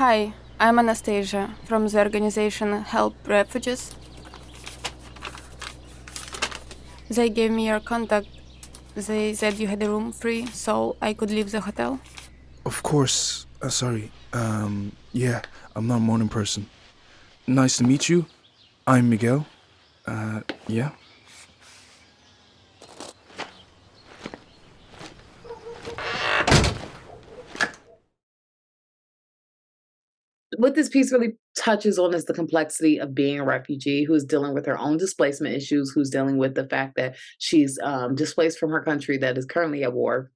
Hi, I'm Anastasia from the organization Help Refugees. They gave me your contact. They said you had a room free, so I could leave the hotel. Of course. Sorry. Yeah, I'm not a morning person. Nice to meet you. I'm Miguel. Yeah. What this piece really touches on is the complexity of being a refugee who's dealing with her own displacement issues, who's dealing with the fact that she's displaced from her country that is currently at war,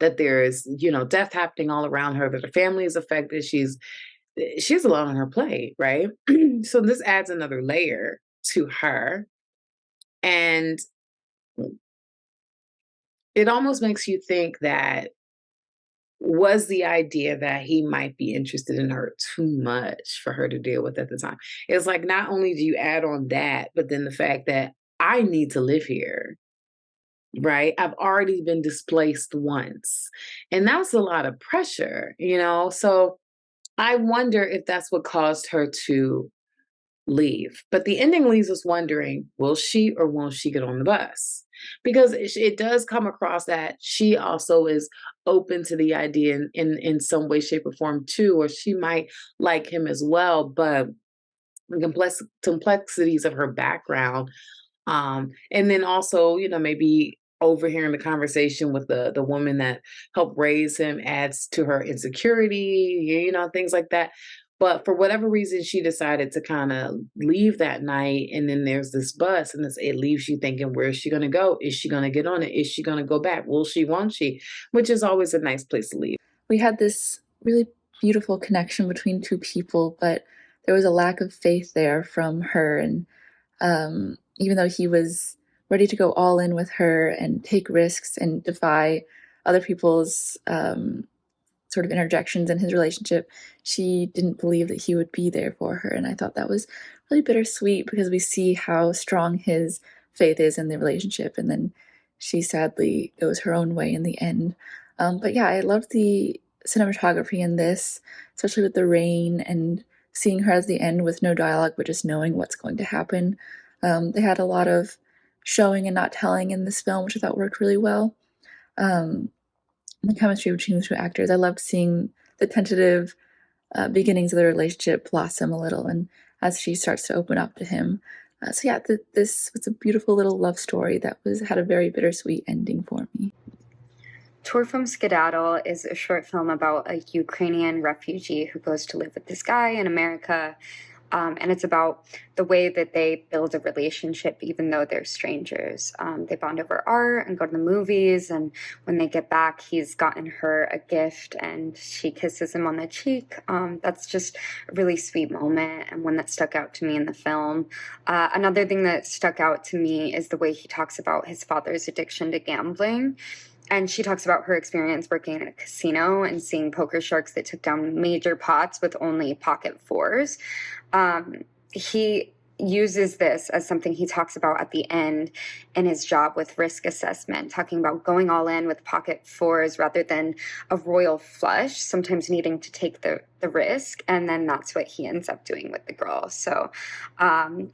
that there is, death happening all around her, that her family is affected. She's alone on her plate, right? So this adds another layer to her. And it almost makes you think that was the idea that he might be interested in her too much for her to deal with at the time. It's like not only do you add on that, but then the fact that I need to live here, right? I've already been displaced once. And that's a lot of pressure. So I wonder if that's what caused her to leave. But the ending leaves us wondering, will she or won't she get on the bus? Because it does come across that she also is open to the idea in some way, shape, or form too, or she might like him as well. But the complexities of her background, and then also, maybe overhearing the conversation with the woman that helped raise him adds to her insecurity, things like that. But for whatever reason, she decided to kind of leave that night. And then there's this bus, and it leaves you thinking, where is she going to go? Is she going to get on it? Is she going to go back? Will she? Won't she? Which is always a nice place to leave. We had this really beautiful connection between two people, but there was a lack of faith there from her. And even though he was ready to go all in with her and take risks and defy other people's sort of interjections in his relationship, she didn't believe that he would be there for her. And I thought that was really bittersweet because we see how strong his faith is in the relationship. And then she sadly goes her own way in the end. But yeah, I love the cinematography in this, especially with the rain and seeing her at the end with no dialogue, but just knowing what's going to happen. They had a lot of showing and not telling in this film, which I thought worked really well. The chemistry between the two actors. I loved seeing the tentative beginnings of the relationship blossom a little, and as she starts to open up to him. So yeah, this was a beautiful little love story that had a very bittersweet ending for me. Tour from Skedaddle is a short film about a Ukrainian refugee who goes to live with this guy in America. And it's about the way that they build a relationship, even though they're strangers. They bond over art and go to the movies. And when they get back, he's gotten her a gift and she kisses him on the cheek. That's just a really sweet moment and one that stuck out to me in the film. Another thing that stuck out to me is the way he talks about his father's addiction to gambling. And she talks about her experience working in a casino and seeing poker sharks that took down major pots with only pocket fours. He uses this as something he talks about at the end in his job with risk assessment, talking about going all in with pocket fours rather than a royal flush, sometimes needing to take the risk. And then that's what he ends up doing with the girl. So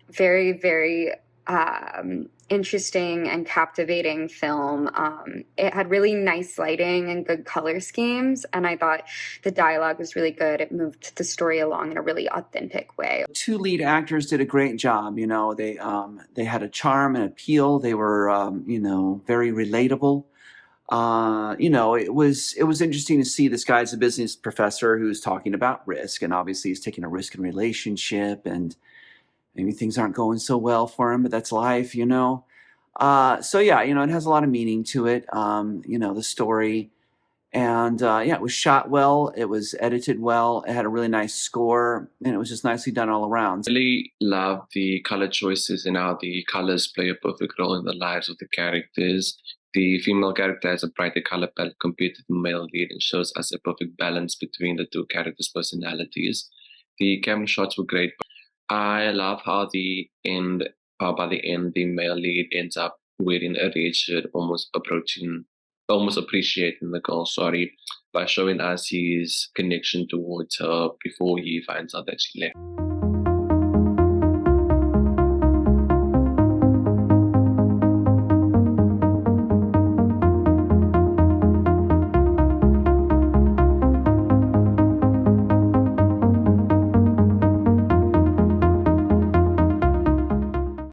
very, very interesting and captivating film. It had really nice lighting and good color schemes, and I thought the dialogue was really good. It moved the story along in a really authentic way. Two lead actors did a great job. They had a charm and appeal. They were very relatable. It was interesting to see this guy's a business professor who's talking about risk, and obviously he's taking a risk in a relationship, and maybe things aren't going so well for him, but that's life. So yeah, it has a lot of meaning to it, the story. And it was shot well, it was edited well, it had a really nice score, and it was just nicely done all around. I really love the color choices and how the colors play a perfect role in the lives of the characters. The female character has a brighter color palette compared to the male lead and shows us a perfect balance between the two characters' personalities. The camera shots were great. I love how by the end, the male lead ends up wearing a red shirt, almost appreciating the girl. Sorry. by showing us his connection towards her before he finds out that she left.